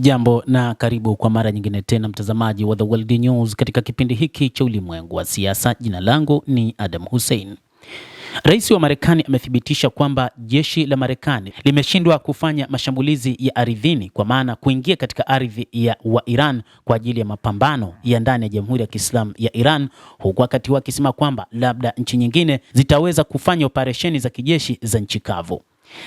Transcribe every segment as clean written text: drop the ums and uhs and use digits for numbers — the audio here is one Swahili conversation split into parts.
Hujambo na karibu kwa mara nyingine tena mtazamaji wa The World News katika kipindi hiki cha ulimwengu wa siasa. Jina langu ni Adam Hussein. Rais wa Marekani amethibitisha kwamba jeshi la Marekani limeshindwa kufanya mashambulizi ya ardhini, kwa maana kuingia katika ardhi wa Iran kwa ajili ya mapambano ya ndani ya Jamhuri ya Kiislamu ya Iran, huku wakati wake akisema kwamba labda nchi nyingine zitaweza kufanya operesheni za kijeshi za nchi kavu.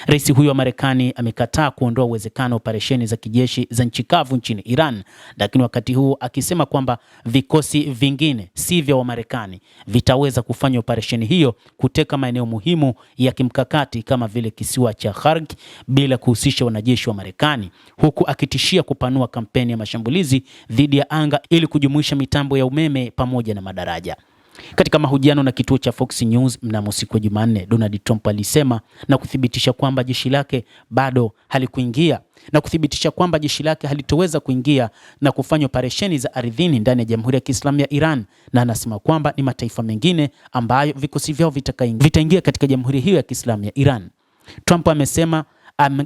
Rais huyo wa Marekani amekataa kuondoa uwezekano wa operesheni za kijeshi za nchi kavu nchini Iran, lakini wakati huu akisema kwamba vikosi vingine si vya Marekani vitaweza kufanya operesheni hiyo kuteka maeneo muhimu ya kimkakati kama vile kisiwa cha Kharg bila kuhusisha wanajeshi wa Marekani, huku akitishia kupanua kampeni ya mashambulizi dhidi ya anga ili kujumuisha mitambo ya umeme pamoja na madaraja. Katika mahojiano na kituo cha Fox News mnamo siku ya Jumanne, Donald Trump alisema na kuthibitisha kwamba jeshi lake bado halikuingia na kuthibitisha kwamba jeshi lake halitoweza kuingia na kufanya operesheni za ardhini ndani ya Jamhuri ya Kiislamu ya Iran, na anasema kwamba ni mataifa mengine ambayo vikosi vyao vitaingia katika Jamhuri hiyo ya Kiislamu ya Iran. Trump amesema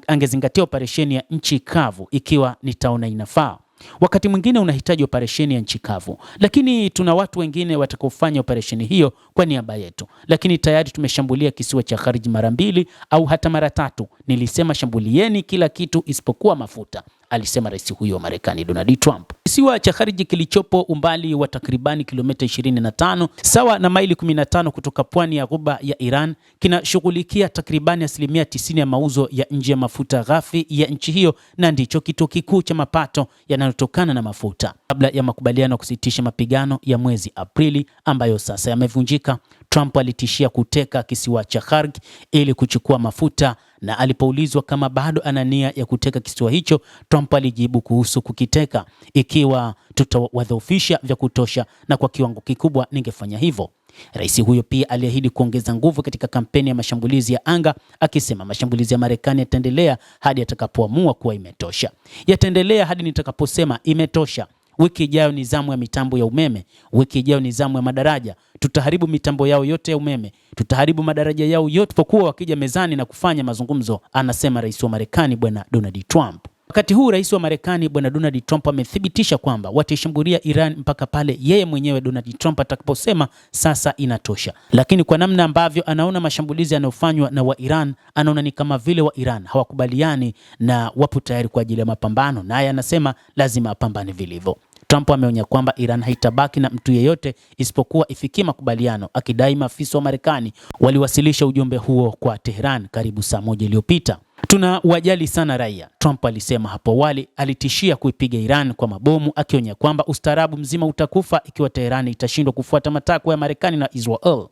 angezingatia operesheni ya nchi kavu ikiwa nitaona inafaa. Wakati mwingine unahitaji operesheni ya nchi kavu, lakini tuna watu wengine watakaofanya operesheni hiyo kwa niaba yetu, lakini tayari tumeshambulia kisiwa cha Kharj mara 2 au hata mara 3. Nilisema shambulieni kila kitu isipokuwa mafuta, alisema rais huyo wa Marekani Donald Trump. Kisiwa cha Kharj kilichopo umbali wa takribani kilomita 25 sawa na maili 15 kutoka pwani ya Ghuba ya Iran kinashughulikia takribani 90% ya mauzo ya nje ya mafuta ghafi ya nchi hiyo, na ndicho kituo kikuu cha mapato yanayotokana na mafuta. Kabla ya makubaliano kusitisha mapigano ya mwezi Aprili ambayo sasa yamevunjika, Trump alitishia kuteka kisiwa cha Kharg ili kuchukua mafuta, na alipoulizwa kama bado ana nia ya kuteka kisiwa hicho, Trump alijibu kuhusu kukiteka, ikiwa tutawadhoofisha vya kutosha na kwa kiwango kikubwa ningefanya hivyo. Rais huyo pia aliahidi kuongeza nguvu katika kampeni ya mashambulizi ya anga, akisema mashambulizi ya Marekani yataendelea hadi atakapoamua kuwa imetosha. Yataendelea hadi nitakaposema imetosha. Wiki ijayo ni zamu ya mitambo ya umeme, wiki ijayo ni zamu ya madaraja. Tutaharibu mitambo yao yote ya umeme, tutaharibu madaraja yao yote pokuwa wakija mezani na kufanya mazungumzo, anasema rais wa Marekani bwana Donald Trump. Wakati huu rais wa Marekani bwana Donald Trump amethibitisha kwamba watashambulia Iran mpaka pale yeye mwenyewe Donald Trump atakaposema sasa inatosha. Lakini kwa namna ambavyo anaona mashambulizi yanayofanywa na wa Iran, anaona ni kama vile wa Iran hawakubaliani na wapo tayari kwa ajili ya mapambano, naye anasema lazima apambane vilivyo. Trump ameonya kwamba Iran haitabaki na mtu yeyote isipokuwa ifikie makubaliano, akidai maafisa wa Marekani waliwasilisha ujumbe huo kwa Tehran karibu saa 1 iliyopita. Tunawajali sana raia, Trump alisema hapo awali. Alitishia kuipiga Iran kwa mabomu, akionya kwamba ustaarabu mzima utakufa ikiwa Tehran itashindwa kufuata matakwa ya Marekani na Israel.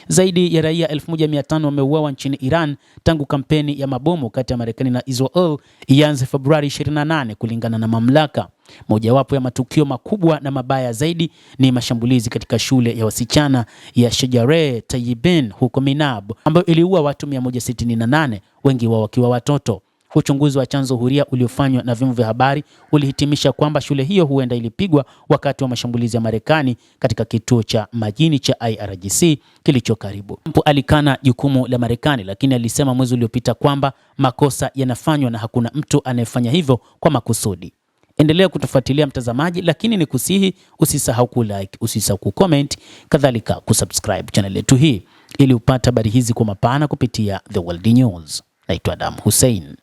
Zaidi ya raia 1500 wameuawa nchini Iran tangu kampeni ya mabomu kati ya Marekani na Israel ianze Februari 28 kulingana na mamlaka. Mojawapo ya matukio makubwa na mabaya zaidi ni mashambulizi katika shule ya wasichana ya Shajareh Tayyibin huko Minab, ambayo iliua watu 168, wengi wao wakiwa watoto. Uchunguzi wa chanzo huria uliofanywa na vyombo vya habari ulihitimisha kwamba shule hiyo huenda ilipigwa wakati wa mashambulizi ya Marekani katika kituo cha majini cha IRGC kilicho karibu. Trump alikana jukumu la Marekani, lakini alisema mwezi uliopita kwamba makosa yanafanywa na hakuna mtu anayefanya hivyo kwa makusudi. Endelea kutufuatilia mtazamaji, lakini ni kusihi usisahau kulike, usisahau kucomment, kadhalika kusubscribe channel yetu hii ili upate habari hizi kwa mapana kupitia The World News. Naitwa Adam Hussein.